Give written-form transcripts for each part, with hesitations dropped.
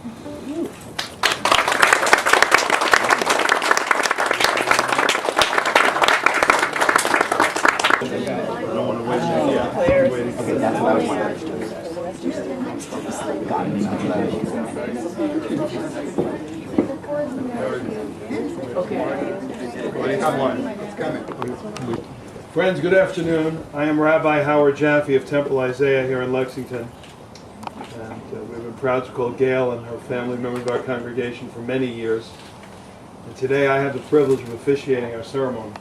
I don't want to wait. Yeah, waiting for Friends, good afternoon. I am Rabbi Howard Jaffe of Temple Isaiah here in Lexington. And we've been proud to call Gail and her family members of our congregation for many years. And today I have the privilege of officiating our ceremony.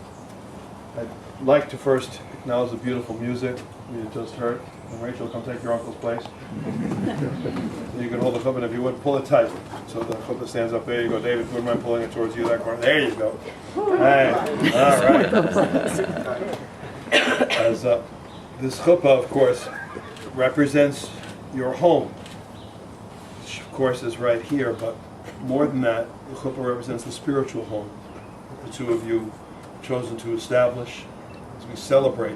I'd like to first acknowledge the beautiful music we had just heard. And Rachel, come take your uncle's place. You can hold the chuppah, and if you would, pull it tight. So the chuppah stands up. There you go, David. Wouldn't mind pulling it towards you, that corner. There you go. Hey, all right. As this chuppah, of course, represents your home, which of course is right here, but more than that, the chuppah represents the spiritual home that the two of you have chosen to establish as we celebrate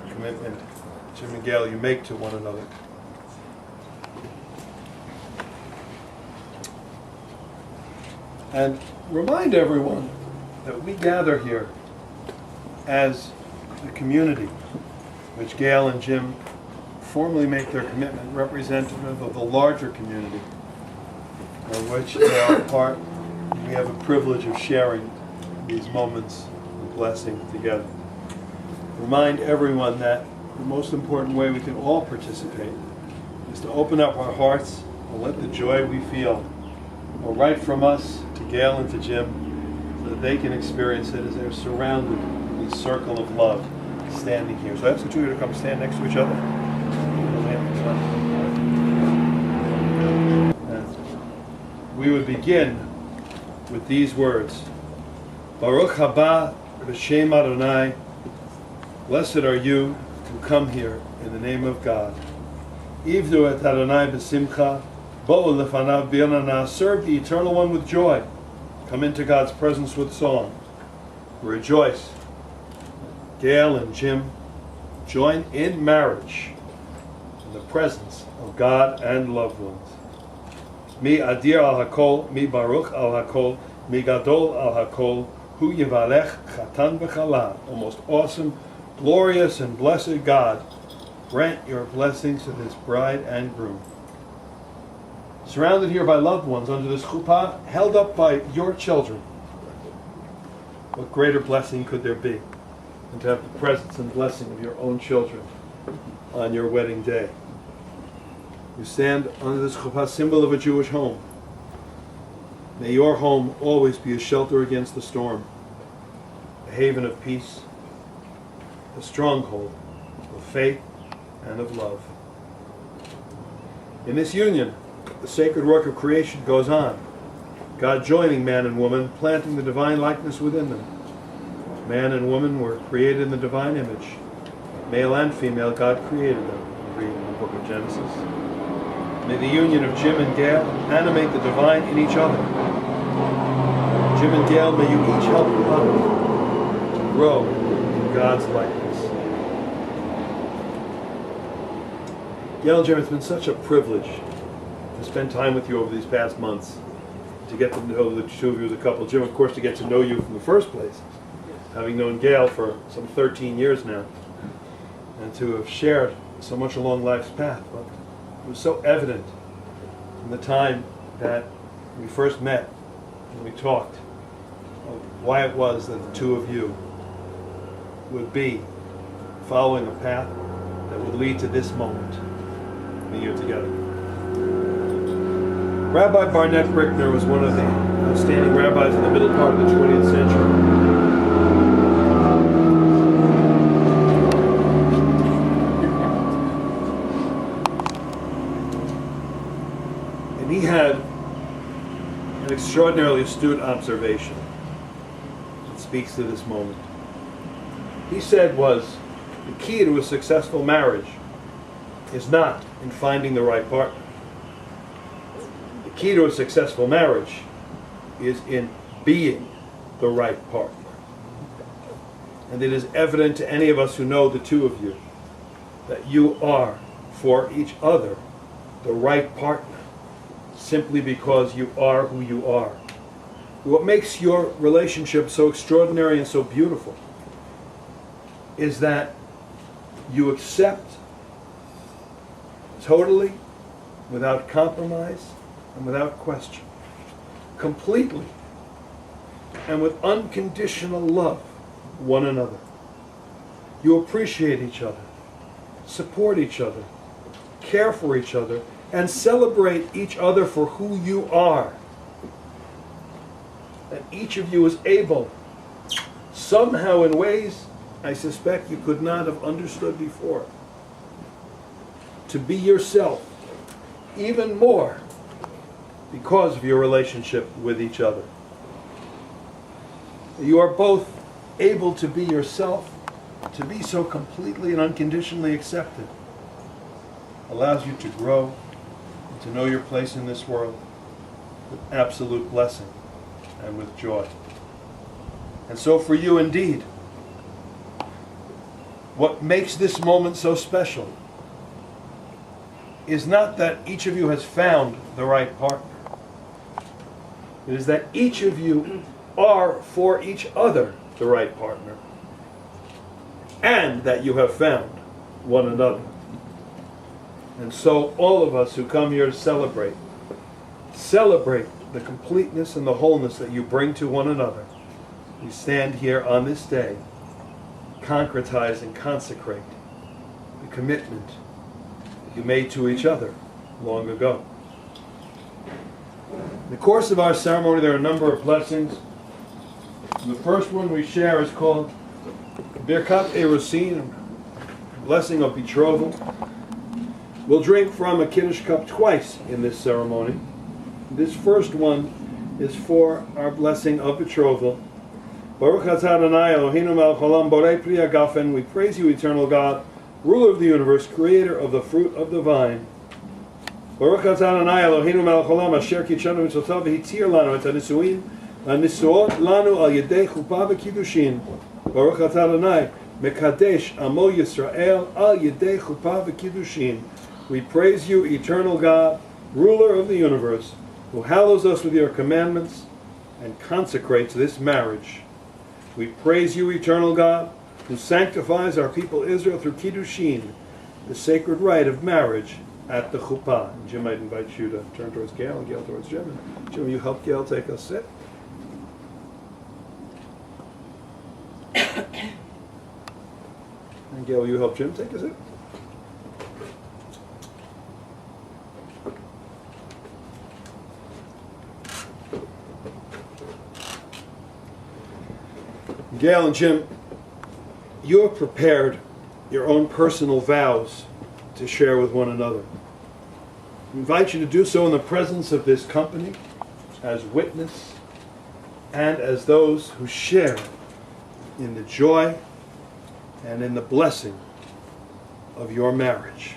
the commitment, Jim and Gail, you make to one another. And remind everyone that we gather here as the community, which Gail and Jim formally make their commitment representative of the larger community, of which they are a part. We have a privilege of sharing these moments of blessing together. Remind everyone that the most important way we can all participate is to open up our hearts and let the joy we feel go right from us to Gail and to Jim, so that they can experience it as they're surrounded in this circle of love standing here. So I ask the two of you to come stand next to each other. And we would begin with these words. Baruch haba b'shem Adonai. Blessed are you who come here in the name of God. Ivdu et Adonai b'simcha. Bo'u lefanav b'yanana. Serve the Eternal One with joy. Come into God's presence with song. Rejoice. Gail and Jim join in marriage in the presence of God and loved ones. Mi adir al hakol, mi baruch al hakol, mi gadol al hakol, hu yivalech chatan v'chala. O most awesome, glorious, and blessed God, grant your blessings to this bride and groom. Surrounded here by loved ones under this chuppah, held up by your children, what greater blessing could there be than to have the presence and blessing of your own children on your wedding day? You stand under this chuppah, symbol of a Jewish home. May your home always be a shelter against the storm, a haven of peace, a stronghold of faith and of love. In this union, the sacred work of creation goes on, God joining man and woman, planting the divine likeness within them. Man and woman were created in the divine image. Male and female, God created them, we read in the book of Genesis. May the union of Jim and Gail animate the divine in each other. Jim and Gail, may you each help the other to grow in God's likeness. Gail and Jim, it's been such a privilege to spend time with you over these past months, to get to know the two of you as a couple. Jim, of course, to get to know you from the first place, having known Gail for some 13 years now, and to have shared so much along life's path. But it was so evident from the time that we first met and we talked of why it was that the two of you would be following a path that would lead to this moment, being here together. Rabbi Barnett Brickner was one of the outstanding rabbis in the middle part of the 20th century. And he had an extraordinarily astute observation that speaks to this moment. He said was, the key to a successful marriage is not in finding the right partner. The key to a successful marriage is in being the right partner. And it is evident to any of us who know the two of you that you are for each other the right partner simply because you are who you are. What makes your relationship so extraordinary and so beautiful is that you accept totally, without compromise and without question, completely and with unconditional love one another. You appreciate each other, support each other, care for each other, and celebrate each other for who you are. And each of you is able, somehow in ways I suspect you could not have understood before, to be yourself even more because of your relationship with each other. You are both able to be yourself, to be so completely and unconditionally accepted. Allows you to grow and to know your place in this world with absolute blessing and with joy. And so for you indeed, what makes this moment so special is not that each of you has found the right partner. It is that each of you are for each other the right partner, and that you have found one another. And so all of us who come here to celebrate the completeness and the wholeness that you bring to one another. We stand here on this day, concretize and consecrate the commitment you made to each other long ago. In the course of our ceremony, there are a number of blessings. The first one we share is called Birkat Erusin, blessing of betrothal. We'll drink from a Kiddush cup twice in this ceremony. This first one is for our blessing of betrothal. Baruch atah Adonai Eloheinu melech haolam borei pri hagafen. We praise you, eternal God, ruler of the universe, creator of the fruit of the vine. Baruch atah Adonai Eloheinu melech haolam asher kitshanu mitzotav v'hitzir lanu et hanisuin hanisuot lanu al yedei chuppah v'kiddushin. Baruch atah Adonai mekadesh amo Yisrael al yedei chuppah v'kiddushin. We praise you, eternal God, ruler of the universe, who hallows us with your commandments and consecrates this marriage. We praise you, eternal God, who sanctifies our people Israel through Kiddushin, the sacred rite of marriage at the chuppah. And Jim, I'd invite you to turn towards Gail and Gail towards Jim. And Jim, will you help Gail take a sit? And Gail, will you help Jim take a sit? Gail and Jim, you have prepared your own personal vows to share with one another. I invite you to do so in the presence of this company, as witness, and as those who share in the joy and in the blessing of your marriage.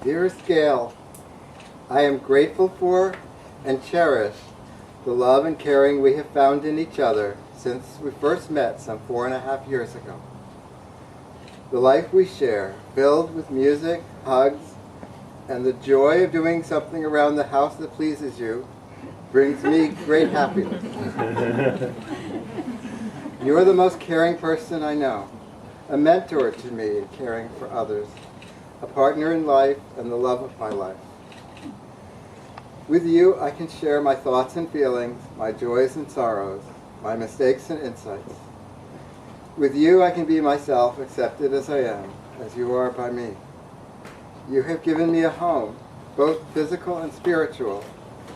Dearest Gail, I am grateful for and cherish the love and caring we have found in each other since we first met some 4.5 years ago. The life we share, filled with music, hugs, and the joy of doing something around the house that pleases you, brings me great happiness. You are the most caring person I know, a mentor to me in caring for others, a partner in life and the love of my life. With you, I can share my thoughts and feelings, my joys and sorrows, my mistakes and insights. With you, I can be myself, accepted as I am, as you are by me. You have given me a home, both physical and spiritual,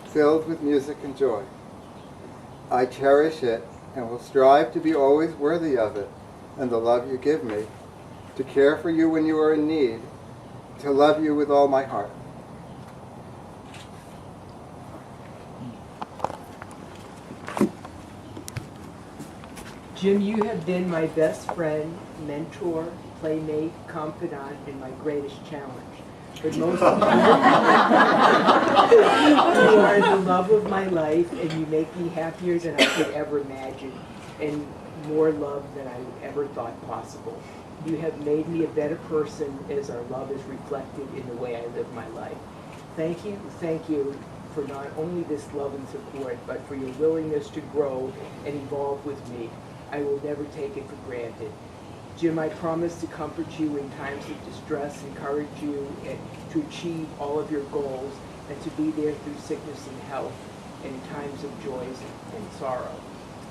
filled with music and joy. I cherish it and will strive to be always worthy of it and the love you give me, to care for you when you are in need, to love you with all my heart. Jim, you have been my best friend, mentor, playmate, confidant, and my greatest challenge. But most of all, you are the love of my life, and you make me happier than I could ever imagine. And more love than I ever thought possible. You have made me a better person as our love is reflected in the way I live my life. Thank you for not only this love and support, but for your willingness to grow and evolve with me. I will never take it for granted. Jim, I promise to comfort you in times of distress, encourage you to achieve all of your goals, and to be there through sickness and health, and in times of joys and sorrow.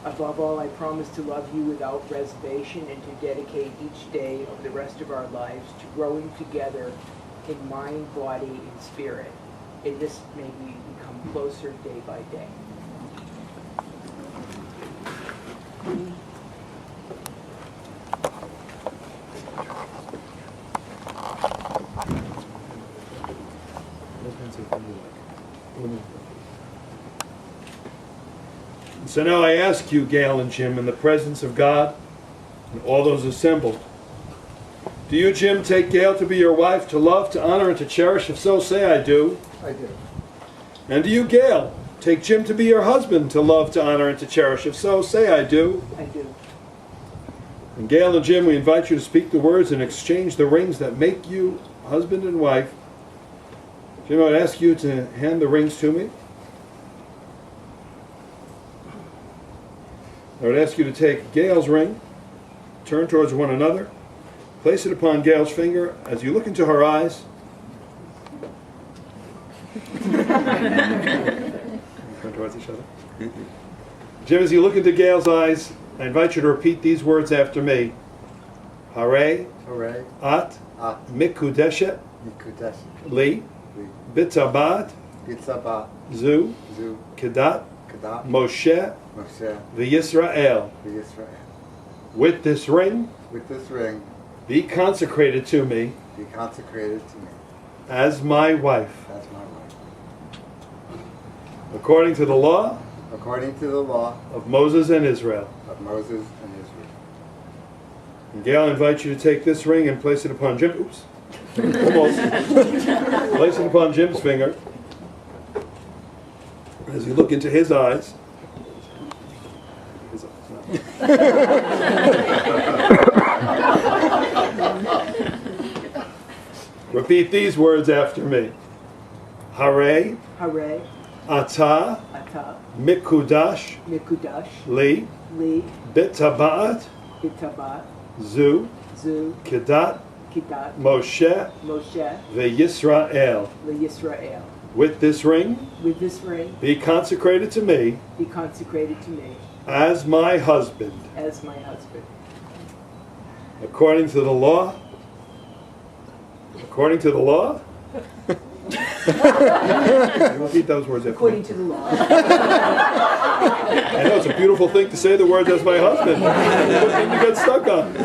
Above all, I promise to love you without reservation and to dedicate each day of the rest of our lives to growing together in mind, body, and spirit. In this may we become closer day by day. So now I ask you, Gail and Jim, in the presence of God and all those assembled, do you, Jim, take Gail to be your wife, to love, to honor, and to cherish? If so, say I do. I do. And do you, Gail, take Jim to be your husband, to love, to honor, and to cherish? If so, say I do. I do. And Gail and Jim, we invite you to speak the words and exchange the rings that make you husband and wife. Jim, I would ask you to hand the rings to me. I would ask you to take Gail's ring, turn towards one another, place it upon Gail's finger as you look into her eyes. Turn towards each other. Jim, as you look into Gail's eyes, I invite you to repeat these words after me. Hare, Hooray. at, At. mikudeshet, Mikudesh. li, Li. bitabat, Bitzabat. zu, Zu. kedat, Kadat. Moshe, Moshe. v'Yisrael. Israel. With this ring, With this ring, be consecrated to me be consecrated to me as my wife, as my wife. according to the law According to the law of Moses and Israel. of Moses and Israel. And Gail, I invite you to take this ring and place it upon Jim. Oops. Almost. Place it upon Jim's finger. As you look into his eyes. His eyes. Repeat these words after me. Hare, Hare, Ata, Ata, Mikudash, Mikudash, Li, Li, Bitabat, Bitabat, Zu, Zu, Kedat, Kidat, Moshe, Moshe, Ve'Yisrael. Yisrael. With this ring, With this ring, be consecrated to me be consecrated to me as my husband, as my husband. according to the law. According to the law? Repeat those words after According me. to the law. I know it's a beautiful thing to say the words as my husband. It's a thing to get stuck on.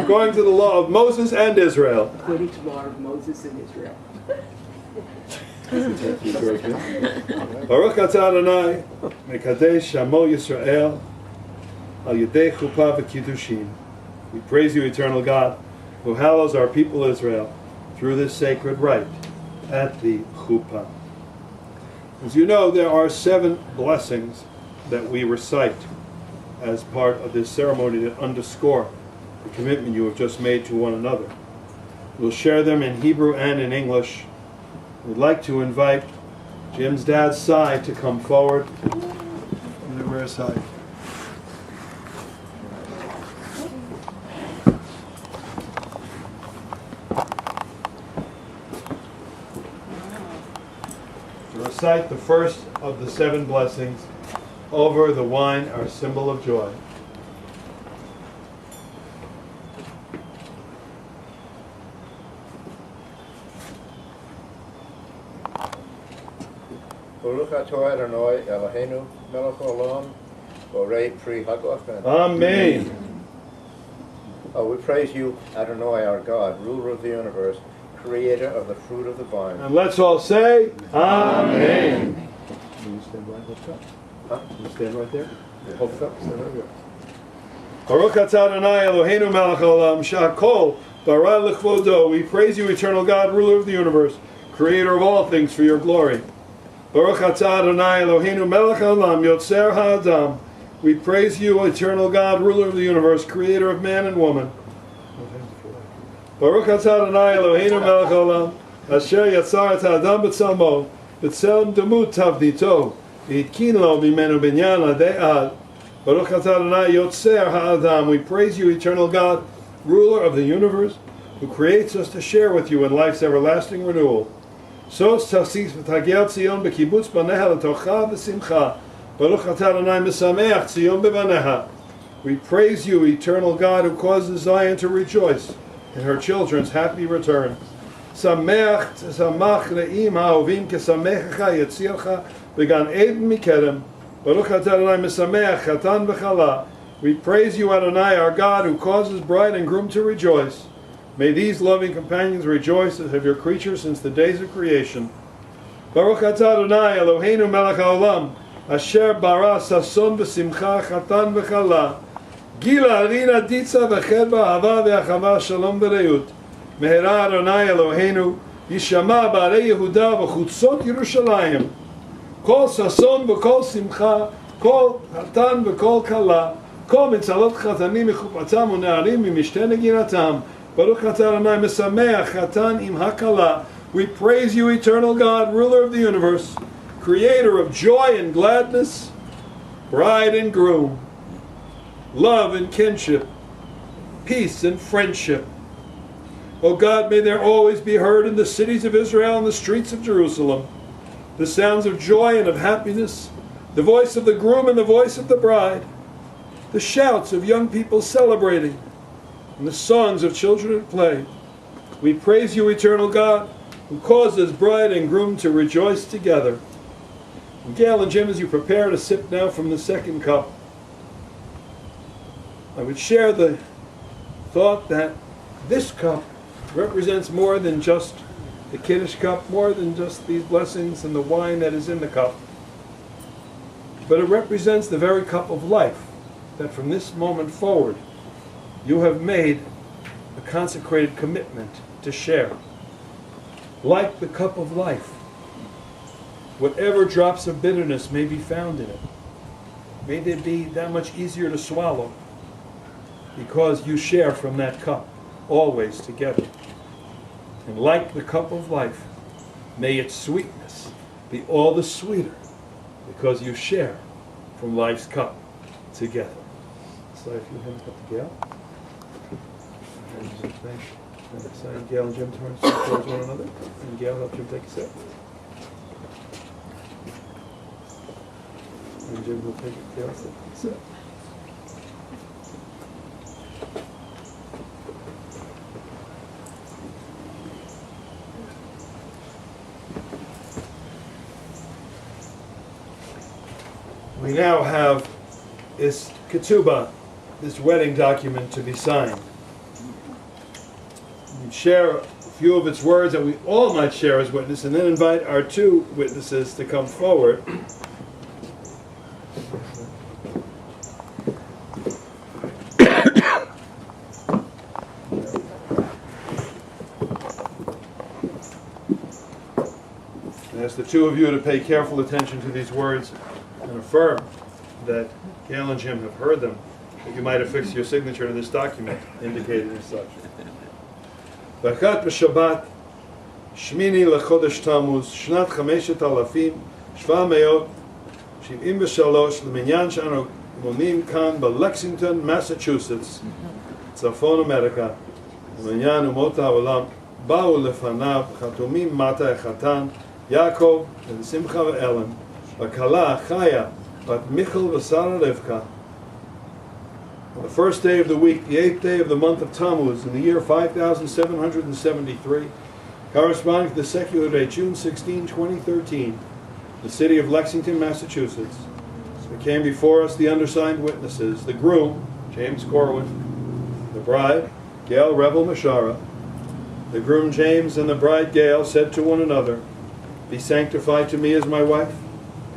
According to the law of Moses and Israel. According to the law of Moses and Israel. Baruch atah Adonai, mekadesh shamo Yisrael, al yedei chuppah v'kiddushin. We praise you, eternal God, who hallows our people Israel through this sacred rite at the chuppah. As you know, there are 7 blessings that we recite as part of this ceremony that underscore the commitment you have just made to one another. We'll share them in Hebrew and in English. We'd like to invite Jim's dad's side to come forward. The rear side. To recite the first of the 7 blessings over the wine, our symbol of joy. Baruch atah Adonai Eloheinu melech haolam borei pri hagafen. Amen. Oh, we praise you, Adonai, our God, ruler of the universe, creator of the fruit of the vine. And let's all say, Amen. Can you stand right up? Huh? Can you stand right there? Hold it up. Stand right there. Baruch atah Adonai Eloheinu melech haolam sha'kol bara l'chvodo. We praise you, eternal God, ruler of the universe, creator of all things for your glory. Baruch atah Adonai Eloheinu melech haolam yotzer ha'adam We praise you, eternal God, ruler of the universe, creator of man and woman. Baruch atah Adonai Eloheinu melech haolam, asher yatzar et ha'adam b'tzalmo, b'tzelem demut tavnito, v'hitkin lo mimenu binyan adei ad. Baruch atah Adonai yotzer ha'adam. We praise you, eternal God, ruler of the universe, who creates us to share with you in life's everlasting renewal. Sos tasis v'tagel tzion b'kibutz baneha l'tocha v'simcha. Baruch atah Adonai mesameach tzion b'baneha. We praise you, eternal God, who causes Zion to rejoice in her children's happy return. Sameach samach le'im ha'ovim kesamecha yetzilcha v'gan eden mikedem. Baruch atah Adonai mesameach chatan v'chala. We praise you, Adonai, our God, who causes bride and groom to rejoice. May these loving companions rejoice as have your creatures since the days of creation. Baruch atah Adonai Eloheinu melech haolam, asher bara sason v'simcha chatan v'chala. Gila rina ditza v'chedba hava v'achava shalom v'reut. Mehera Adonai Eloheinu yishama ba'arei Yehuda v'chutzot Yerushalayim. Kol sason v'kol simcha, kol chatan v'kol kala, kol mitzalot chatanim mechupatam u'ne'arim mimishte neginatam. Baruch atah Adonai mesameach chatan im hakala. We praise you, eternal God, ruler of the universe, creator of joy and gladness, bride and groom, love and kinship, peace and friendship. O God, may there always be heard in the cities of Israel and the streets of Jerusalem the sounds of joy and of happiness, the voice of the groom and the voice of the bride, the shouts of young people celebrating, and the songs of children at play. We praise you, eternal God, who causes bride and groom to rejoice together. And Gail and Jim, as you prepare to sip now from the second cup, I would share the thought that this cup represents more than just the Kiddush cup, more than just these blessings and the wine that is in the cup, but it represents the very cup of life that from this moment forward you have made a consecrated commitment to share. Like the cup of life, whatever drops of bitterness may be found in it, may they be that much easier to swallow because you share from that cup always together. And like the cup of life, may its sweetness be all the sweeter because you share from life's cup together. So if you hand up to Gail. And Gail and Jim turn towards one another. And Gail help Jim take a sip. And Jim will take a Gail sip. We now have this ketubah, this wedding document to be signed. We share a few of its words that we all might share as witness, and then invite our two witnesses to come forward. I ask the two of you to pay careful attention to these words and affirm that Gail and Jim have heard them, that you might affix your signature to this document indicated as such. V'chat b'Shabbat, Shmini lechodesh Tammuz, Shnat Chameshet Alafim, Shva Meot, Shiv'im v'Shalosh, L'minyan Sh'anu Monim Kan b'Lexington, Massachusetts, Tzafon America, L'minyan Umot HaOlam, Ba'u Lefanav, Chatumim Mata Echatan, Yaakov, and Simcha v'Ellen, V'Kala Chaya, Bat Michal v'Sara Rivka. On the first day of the week, the 8th day of the month of Tammuz, in the year 5773, corresponding to the secular day, June 16, 2013, the city of Lexington, Massachusetts. There came before us the undersigned witnesses, the groom, James Corwin, the bride, Gail Revel Mashara. The groom James and the bride Gail said to one another, "Be sanctified to me as my wife,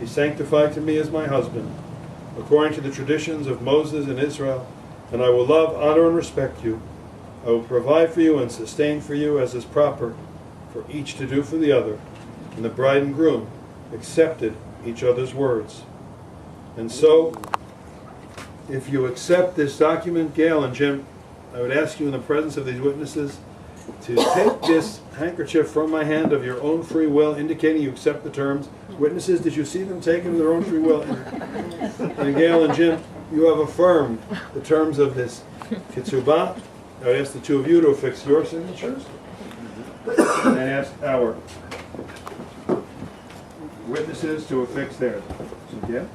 be sanctified to me as my husband, according to the traditions of Moses and Israel, and I will love, honor, and respect you. I will provide for you and sustain for you as is proper for each to do for the other." And the bride and groom accepted each other's words. And so if you accept this document, Gail and Jim, I would ask you in the presence of these witnesses to take this handkerchief from my hand of your own free will, indicating you accept the terms. Witnesses, did you see them take it of their own free will? And Gail and Jim, you have affirmed the terms of this kitsubah. I would ask the two of you to affix your signatures, and ask our witnesses to affix theirs. So, Gail?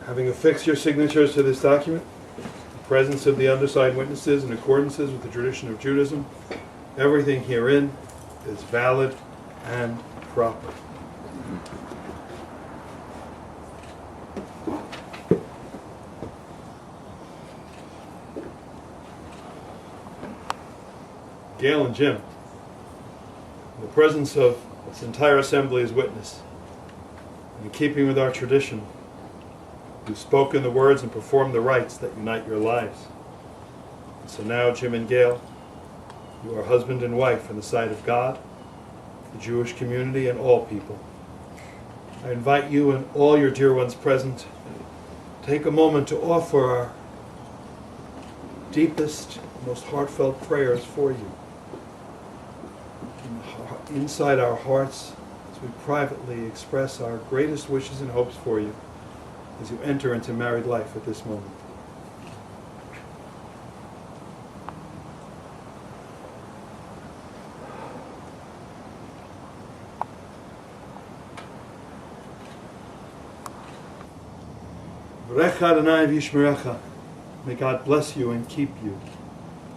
Having affixed your signatures to this document, in the presence of the undersigned witnesses in accordance with the tradition of Judaism, everything herein is valid and proper. Gail and Jim, in the presence of this entire assembly as witness, in keeping with our tradition, you've spoken the words and performed the rites that unite your lives. And so now, Jim and Gail, you are husband and wife in the sight of God, the Jewish community, and all people. I invite you and all your dear ones present, take a moment to offer our deepest, most heartfelt prayers for you. Inside our hearts, as we privately express our greatest wishes and hopes for you, as you enter into married life at this moment. V'recha Adonai v'yishmerecha. May God bless you and keep you,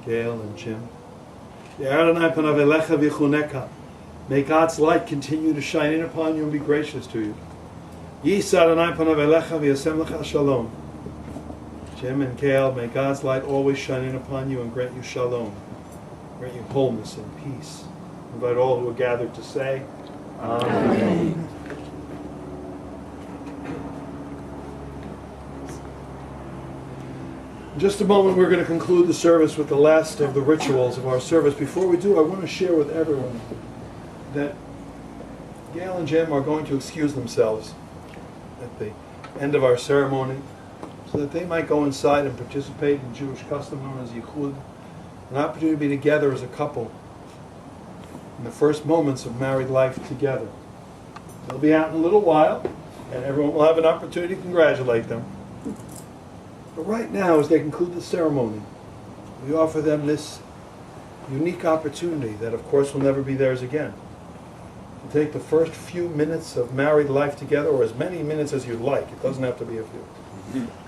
Gail and Jim. Ye'er Adonai panav elecha v'yichuneka. May God's light continue to shine in upon you and be gracious to you. Yisa Adonai panav elecha v'yasem lecha shalom. Jim and Gail, may God's light always shine in upon you and grant you shalom, grant you wholeness and peace. I invite all who are gathered to say, Amen. In just a moment, we're going to conclude the service with the last of the rituals of our service. Before we do, I want to share with everyone that Gail and Jim are going to excuse themselves at the end of our ceremony so that they might go inside and participate in Jewish custom known as Yichud, an opportunity to be together as a couple in the first moments of married life together. They'll be out in a little while, and everyone will have an opportunity to congratulate them. But right now, as they conclude the ceremony, we offer them this unique opportunity that, of course, will never be theirs again. To take the first few minutes of married life together, or as many minutes as you'd like. It doesn't have to be a few.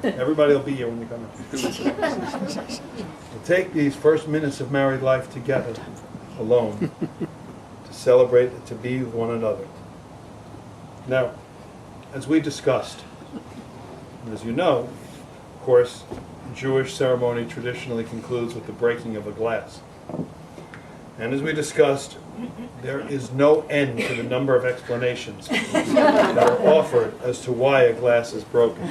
Everybody will be here when you come in. To take these first minutes of married life together, alone, to celebrate and to be with one another. Now, as we discussed, and as you know, of course, Jewish ceremony traditionally concludes with the breaking of a glass. And as we discussed, there is no end to the number of explanations that are offered as to why a glass is broken.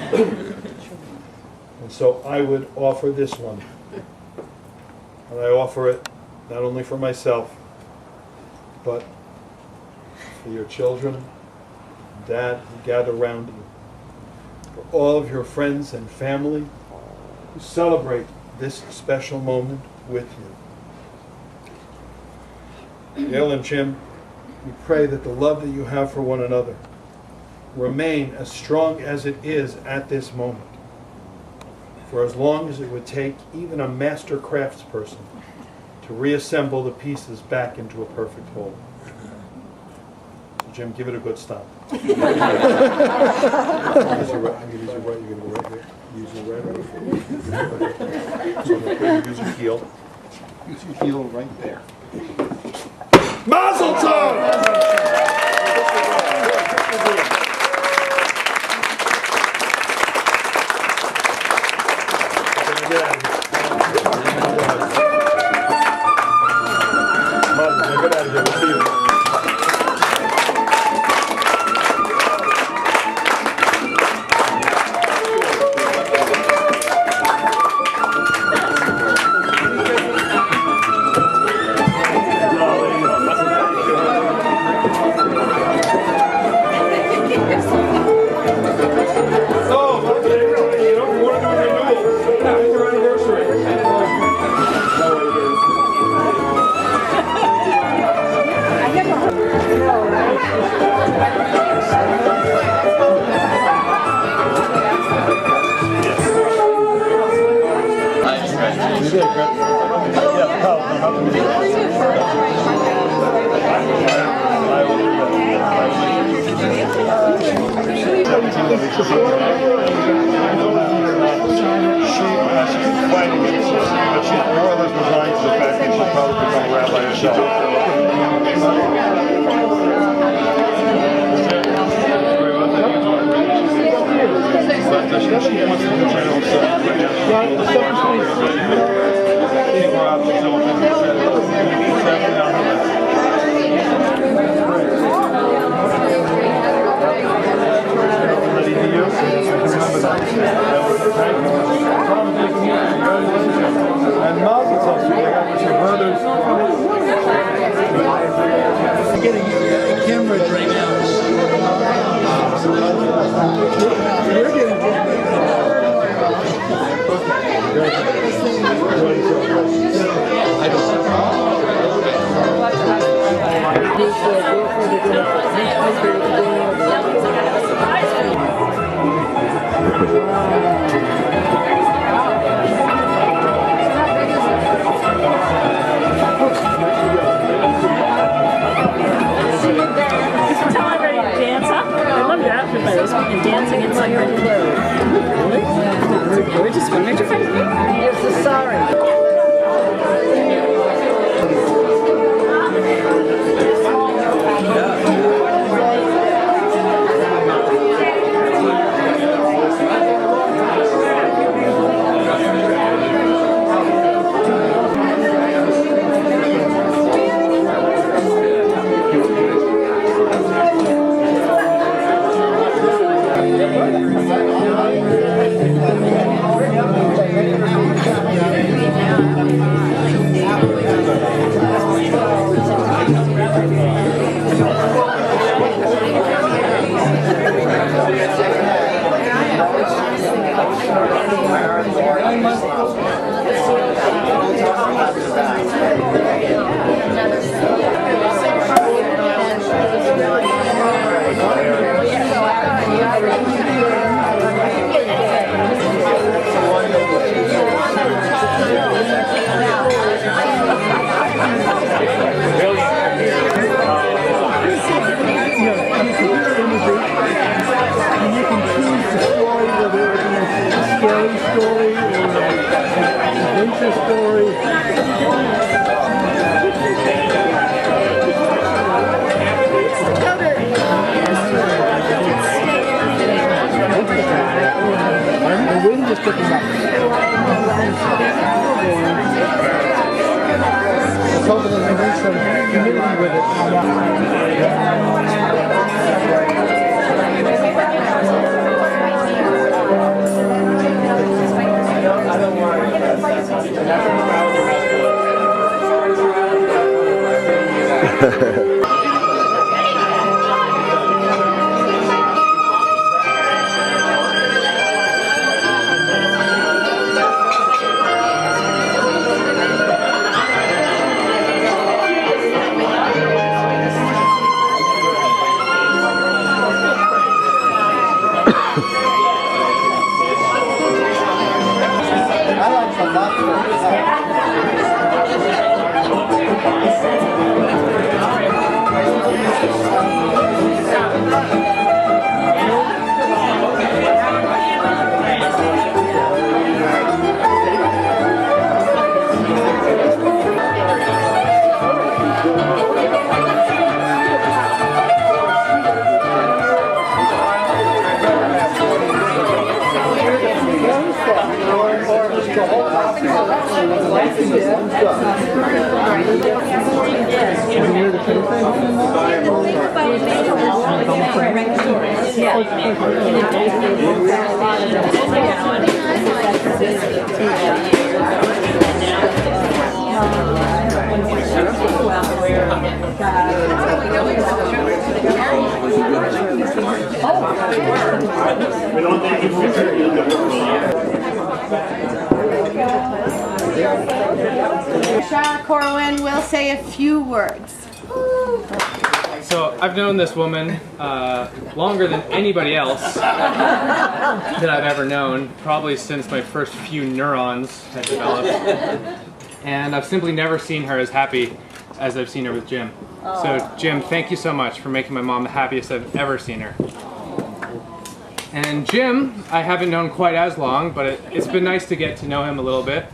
And so I would offer this one. And I offer it not only for myself, but for your children, Dad, who gather around you, for all of your friends and family who celebrate this special moment with you. Gail and Jim, we pray that the love that you have for one another remain as strong as it is at this moment, for as long as it would take even a master craftsperson to reassemble the pieces back into a perfect whole. So Jim, give it a good stop. You're going to go right here. Using right over here. So I'm going to use your heel. Use your heel right there. Mazel tov! Get out of here. We'll see you. And dancing inside her clothes. Really? Gorgeous one. Where'd you find it? It's the sorry. I like the lobster. Shauna Corwin will say a few words. So I've known this woman longer than anybody else that I've ever known, probably since my first few neurons had developed. And I've simply never seen her as happy as I've seen her with Jim. So Jim, thank you so much for making my mom the happiest I've ever seen her. And Jim, I haven't known quite as long, but it's been nice to get to know him a little bit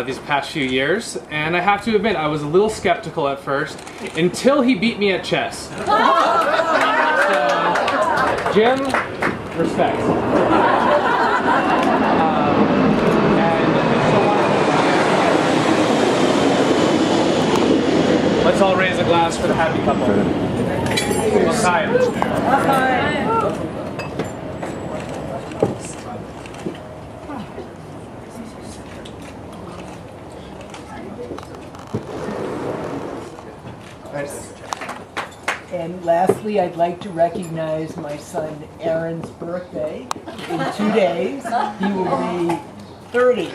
these past few years. And I have to admit, I was a little skeptical at first, until he beat me at chess. So, Jim, respect. Let's all raise a glass for the happy couple. And lastly, I'd like to recognize my son Aaron's birthday. In 2 days, he will be 30.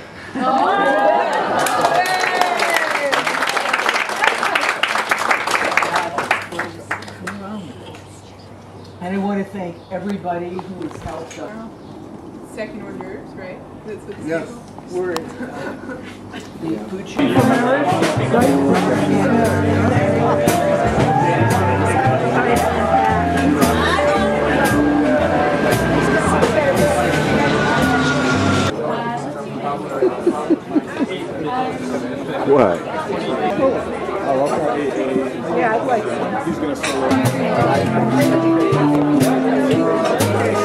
And I want to thank everybody who has helped us. Second hors d'oeuvres, right? That's what it's Yes. Word. The food What? Yeah, I'd like some. He's gonna fill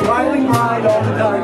Smiling ride all the time.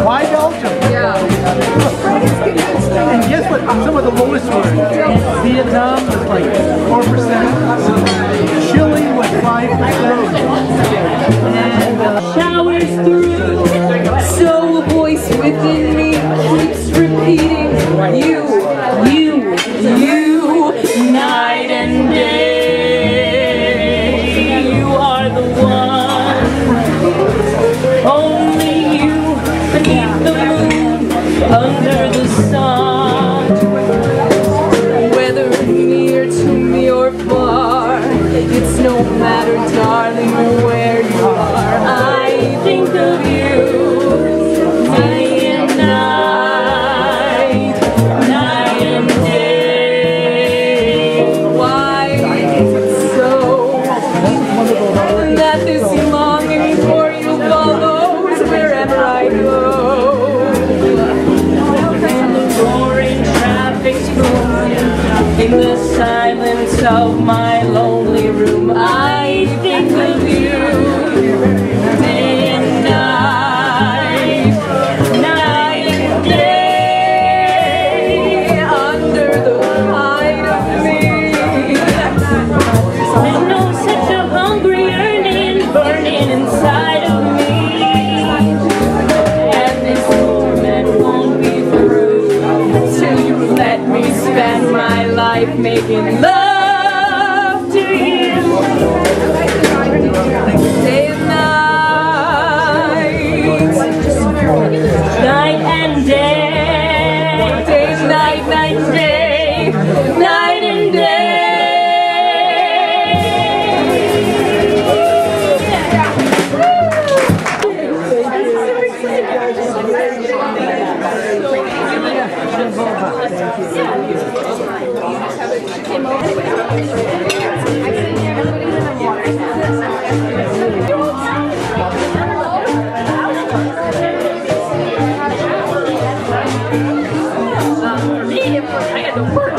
Why Belgium? And guess what? Some of the lowest ones. Vietnam was like 4%. Chile was 5%. And showers through, so a voice within me keeps repeating, you no matter, darling, where you are, I think of you day and night, night and day. Why is it so that this longing for you follows wherever I go? And the roaring traffic's booming in the silence of my lonely room, I think of you day and night, night and day, under the light of me. I know such a hungry yearning burning inside of me, and this torment won't be through till you let me spend my life making love to you. Day and night, night and day, day and night, night and day, night and day. I had to work.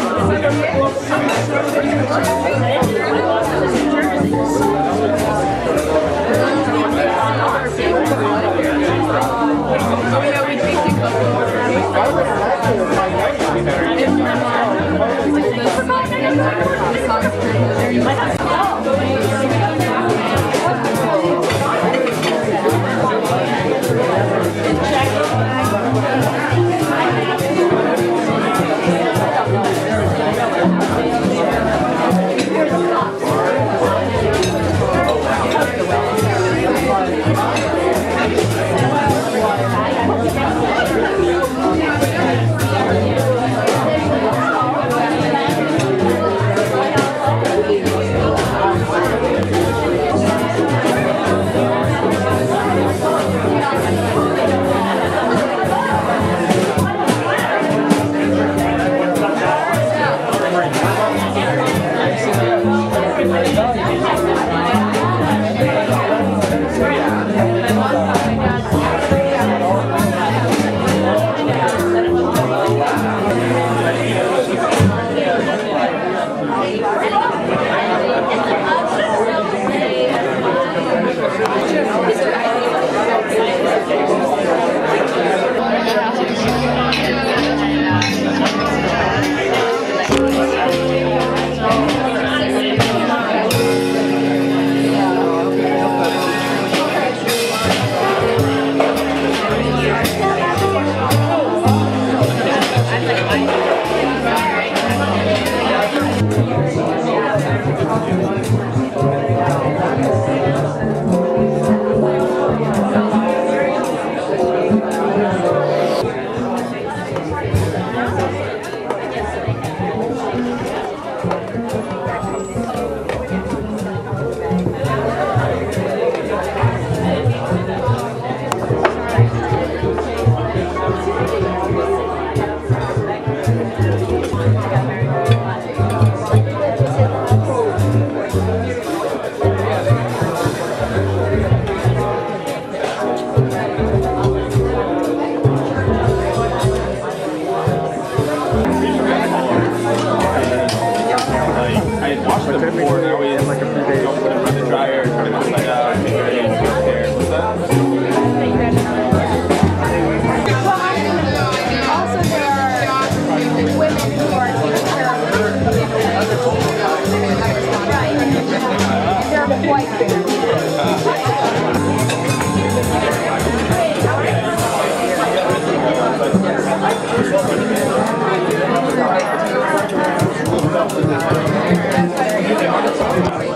Thank you.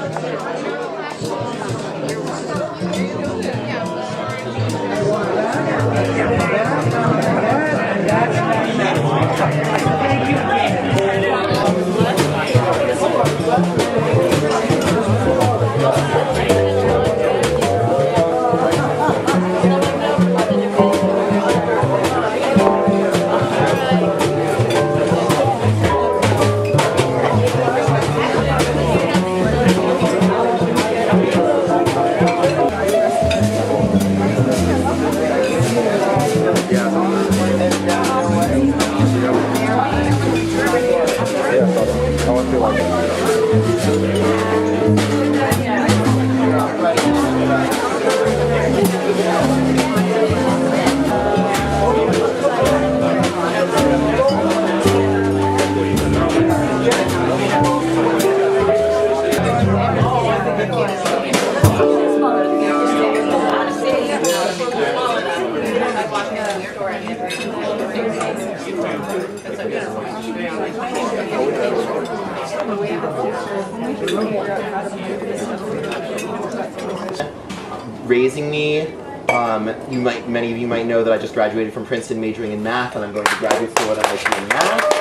Raising me. Many of you might know that I just graduated from Princeton majoring in math, and I'm going to graduate school at MIT in math.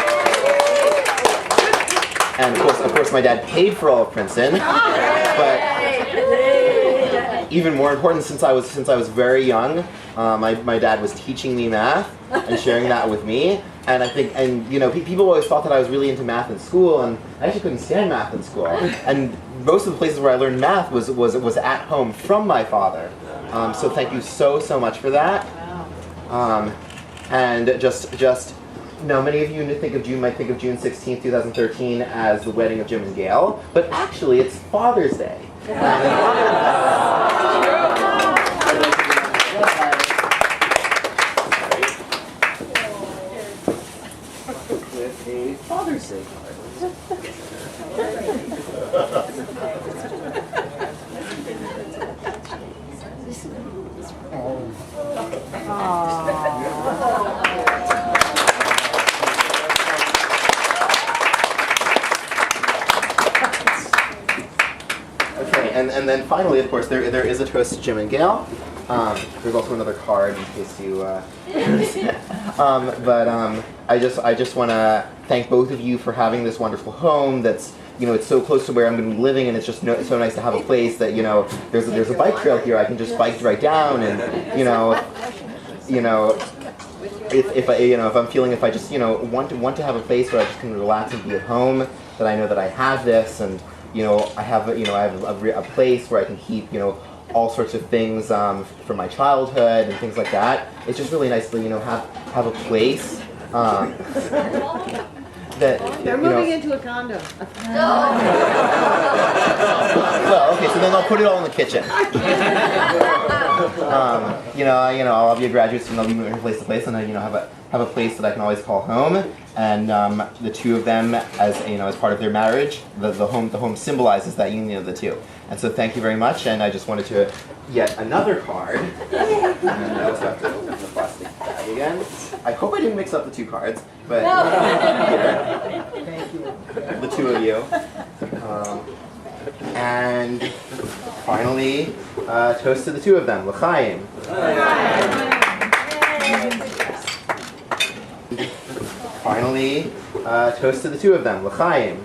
And of course, my dad paid for all of Princeton. But even more important, since I was very young, my dad was teaching me math and sharing that with me. And I think, people always thought that I was really into math in school, and I actually couldn't stand math in school. And most of the places where I learned math was at home from my father. So thank you so much for that. And just now, many of you might think of June 16th, 2013 as the wedding of Jim and Gail, but actually it's Father's Day. With a Father's Day card. Okay, and then finally, of course, there is a toast to Jim and Gail. There's also another card in case you. I just want to thank both of you for having this wonderful home. That's it's so close to where I'm going to be living, and it's just so nice to have a place that there's a bike trail here. I can just bike right down, and if I just want to have a place where I just can relax and be at home, that I know that I have this, and I have a place where I can keep all sorts of things from my childhood and things like that. It's just really nice to have a place that they're moving into a condo. Well, okay, so then I'll put it all in the kitchen. I'll be a graduate student. I'll be moving from place to place, and then have a place that I can always call home. And the two of them, as part of their marriage, the home symbolizes that union of the two. And so thank you very much. And I just wanted to yet another card. And I also have to open the plastic bag again. I hope I didn't mix up the two cards, but here, Thank you. the two of you. And finally, toast to the two of them, l'chaim. Finally, toast to the two of them, l'chaim.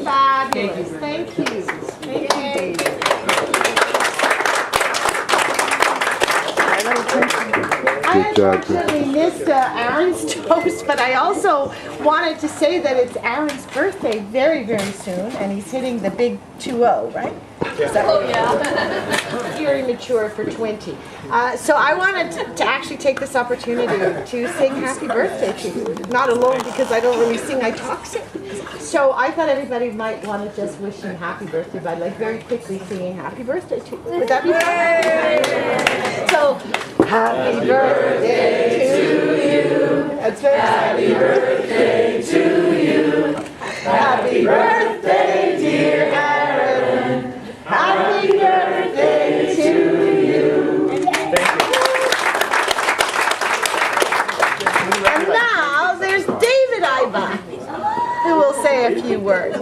Fabulous. Thank you. Thank you. I unfortunately missed Aaron's toast, but I also wanted to say that it's Aaron's birthday very, very soon, and he's hitting the big 2-0, right? Oh, yeah. Very mature for 20. So I wanted to actually take this opportunity to sing happy birthday to you. Not alone, because I don't really sing, I talk sing. So I thought everybody might want to just wish him happy birthday by very quickly singing happy birthday to you. Would that be fun? So, happy birthday to you. That's very happy birthday to you. Happy birthday, dear Aaron. Happy birthday to you. And now there's David Iba, who will say a few words.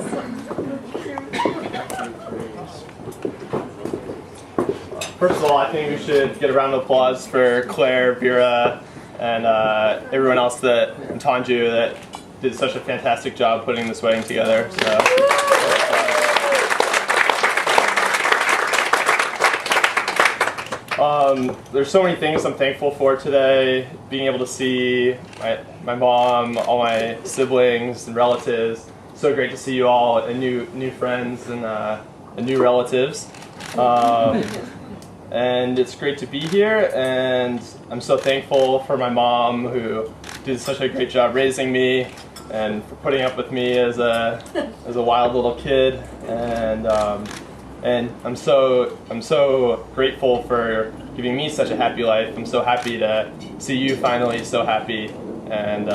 First of all, I think we should get a round of applause for Claire, Vera, and everyone else in Tanju that did such a fantastic job putting this wedding together. So. There's so many things I'm thankful for today. Being able to see my mom, all my siblings and relatives. So great to see you all, and new friends and new relatives. And it's great to be here, and I'm so thankful for my mom, who did such a great job raising me and for putting up with me as a wild little kid. And I'm so grateful for giving me such a happy life. I'm so happy to see you finally so happy, and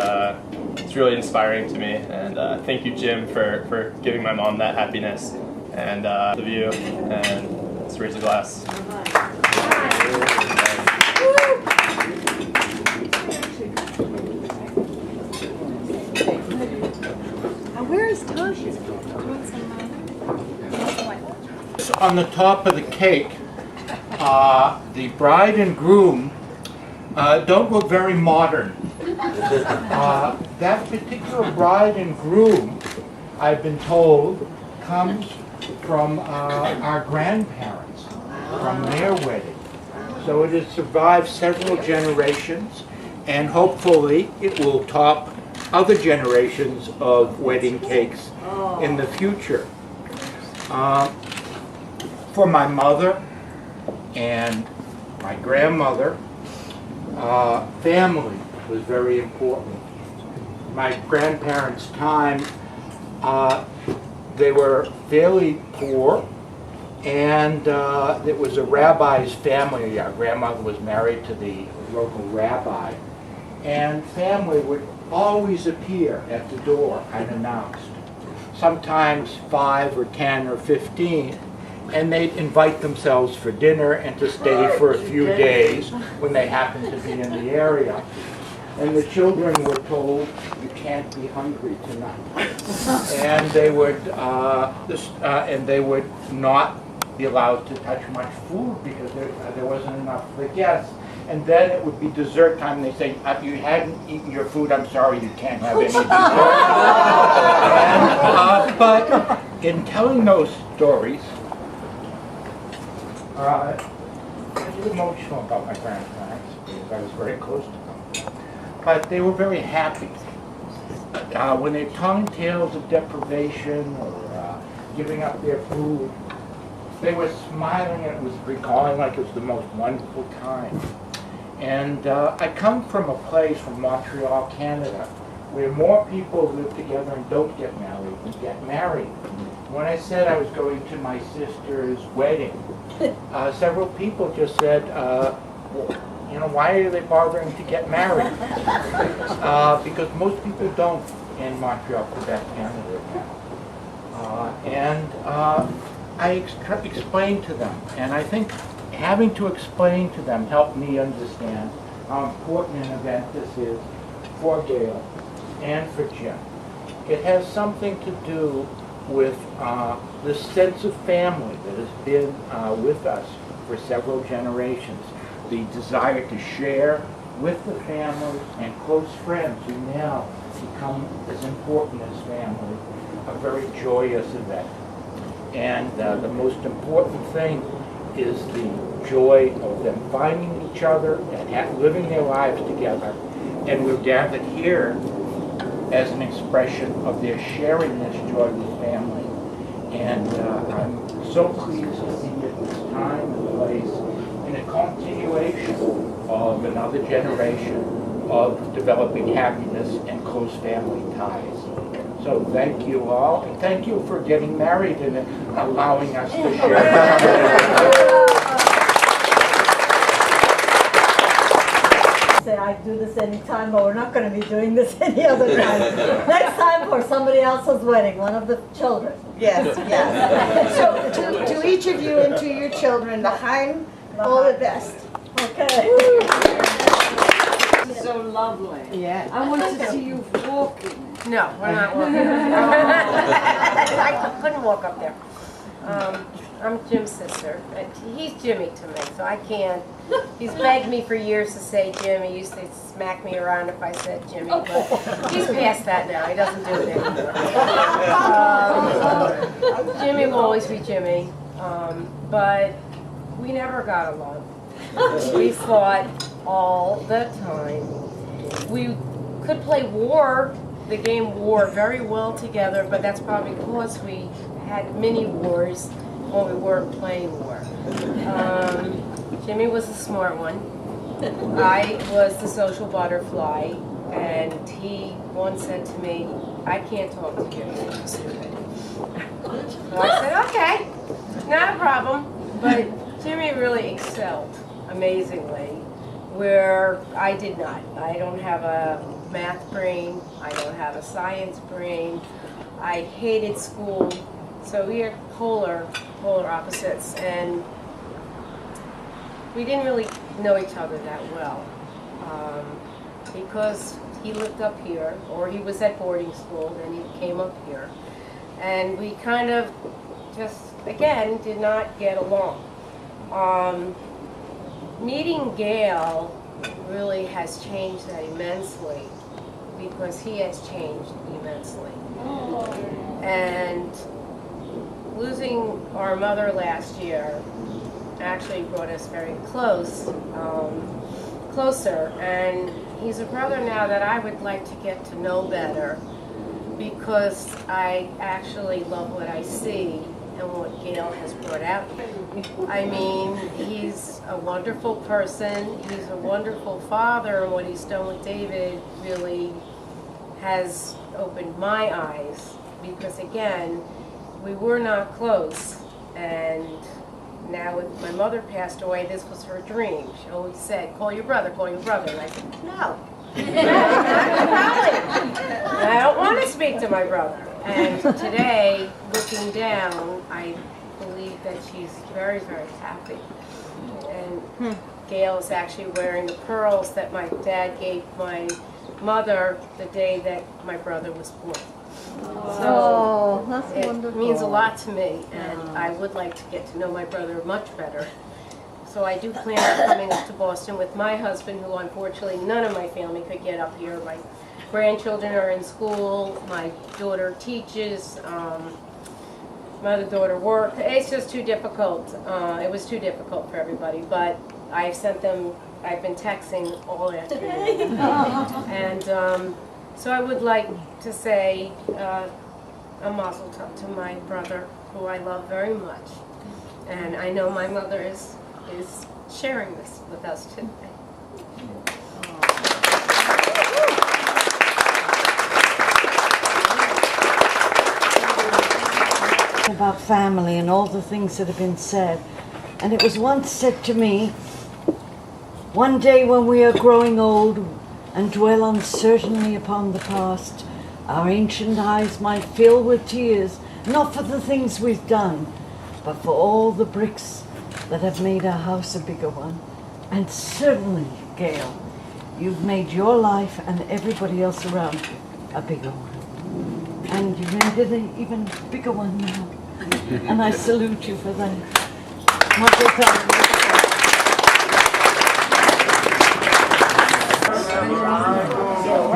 it's really inspiring to me. And thank you, Jim, for giving my mom that happiness. And of you, and let's raise a glass. Where is Toshi? On the top of the cake, the bride and groom don't look very modern. That particular bride and groom, I've been told, comes from our grandparents, from their wedding. So it has survived several generations, and hopefully it will top other generations of wedding cakes in the future. For my mother and my grandmother, family was very important. My grandparents' time, they were fairly poor, and it was a rabbi's family. Our grandmother was married to the local rabbi, and family would always appear at the door unannounced. Sometimes 5 or 10 or 15, and they'd invite themselves for dinner and to stay for a few days when they happened to be in the area. And the children were told, you can't be hungry tonight. And they would not be allowed to touch much food because there wasn't enough for the guests. And then it would be dessert time. They say, you hadn't eaten your food, I'm sorry, you can't have any dessert. But in telling those stories, I was emotional about my grandparents because I was very close to them. But they were very happy. When they told tales of deprivation or giving up their food, they were smiling and it was recalling like it was the most wonderful time. And I come from a place, from Montreal, Canada, where more people live together and don't get married than get married. When I said I was going to my sister's wedding, several people just said, you know, why are they bothering to get married? Because most people don't in Montreal, Quebec, Canada now. I explained to them, and I think having to explain to them helped me understand how important an event this is for Gail and for Jim. It has something to do with the sense of family that has been with us for several generations. The desire to share with the family and close friends who now become as important as family. A very joyous event. And the most important thing is the joy of them finding each other and living their lives together. And we're gathered here as an expression of their sharing this joy with family. And I'm so pleased to be at this time and place in a continuation of another generation of developing happiness and close family ties. So thank you all, and thank you for getting married and allowing us to share. Say I'd do this any time, but we're not going to be doing this any other time. Next time for somebody else's wedding, one of the children. Yes, yes. So to each of you and to your children, l'chaim, all the best. Okay. So lovely. Yeah. I want to see you walking. No, we're not walking. I couldn't walk up there. I'm Jim's sister. He's Jimmy to me, so I can't. He's begged me for years to say Jim. He used to smack me around if I said Jimmy, but he's past that now. He doesn't do it anymore. Jimmy will always be Jimmy, but we never got along. We fought all the time. We could play war, the game War, very well together, but that's probably because we had mini wars when we weren't playing war. Jimmy was the smart one. I was the social butterfly. And he once said to me, I can't talk to you, you're stupid. So I said, okay, not a problem. But Jimmy really excelled amazingly, where I did not. I don't have a math brain, I don't have a science brain, I hated school, so we are polar opposites, and we didn't really know each other that well, because he lived up here, or he was at boarding school, then he came up here, and we kind of just, again, did not get along. Meeting Gail really has changed that immensely, because he has changed immensely. And losing our mother last year actually brought us very closer, and he's a brother now that I would like to get to know better, because I actually love what I see and what Gail has brought out. I mean, he's a wonderful person, he's a wonderful father, and what he's done with David really has opened my eyes, because again, we were not close, and now with my mother passed away, this was her dream. She always said, call your brother, and I said, no. I don't want to speak to my brother. And today, looking down, I believe that she's very, very happy. And Gail is actually wearing the pearls that my dad gave my mother the day that my brother was born. So that's it wonderful. means a lot to me, and I would like to get to know my brother much better. So I do plan on coming up to Boston with my husband, who unfortunately none of my family could get up here. My grandchildren are in school, my daughter teaches, my other daughter works. It's just too difficult. It was too difficult for everybody, but I've sent them, I've been texting all afternoon. And so I would like to say a mazel tov to my brother, who I love very much. And I know my mother is sharing this with us today. About family and all the things that have been said. And it was once said to me, one day when we are growing old and dwell uncertainly upon the past, our ancient eyes might fill with tears, not for the things we've done, but for all the bricks that have made our house a bigger one. And certainly, Gail, you've made your life and everybody else around you a bigger one. And you made it an even bigger one now. And I salute you for that. Mazel tov.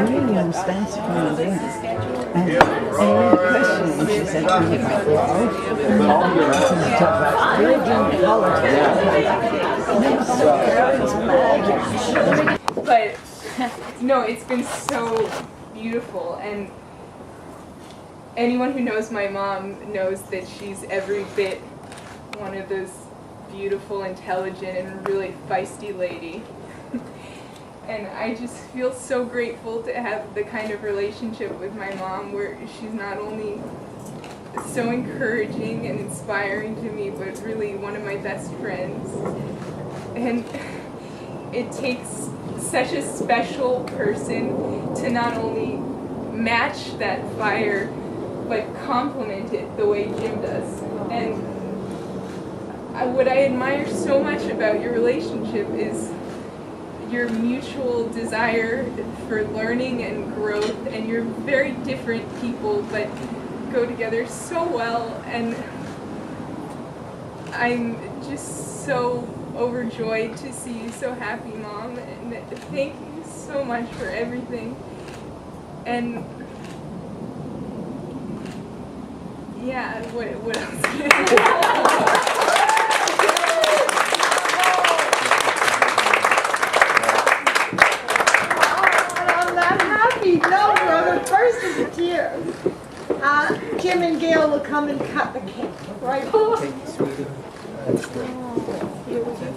Miriam stands for me, and any questions she said to me about But no, it's been so beautiful, and anyone who knows my mom knows that she's every bit one of those beautiful, intelligent, and really feisty lady. And I just feel so grateful to have the kind of relationship with my mom where she's not only so encouraging and inspiring to me, but really one of my best friends. And it takes such a special person to not only match that fire, but complement it the way Jim does. And what I admire so much about your relationship is your mutual desire for learning and growth, and you're very different people but go together so well, and I'm just so overjoyed to see you so happy, Mom, and thank you so much for everything. And yeah, what else? No, brother, first is the tears. Jim and Gail will come and cut the cake, right? It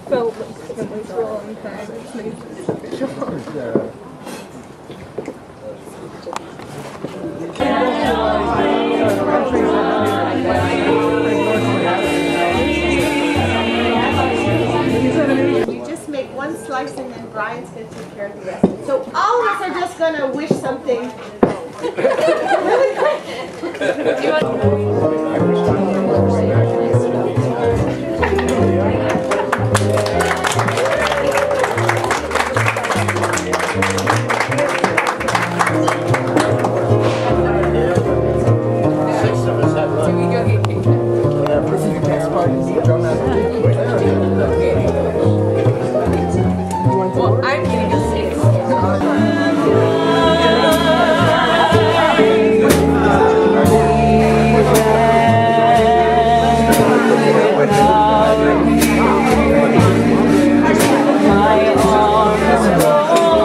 felt like something was wrong. start the rest. So all of us are just going to wish something really quick. Well, I'm getting a six. My arms roll,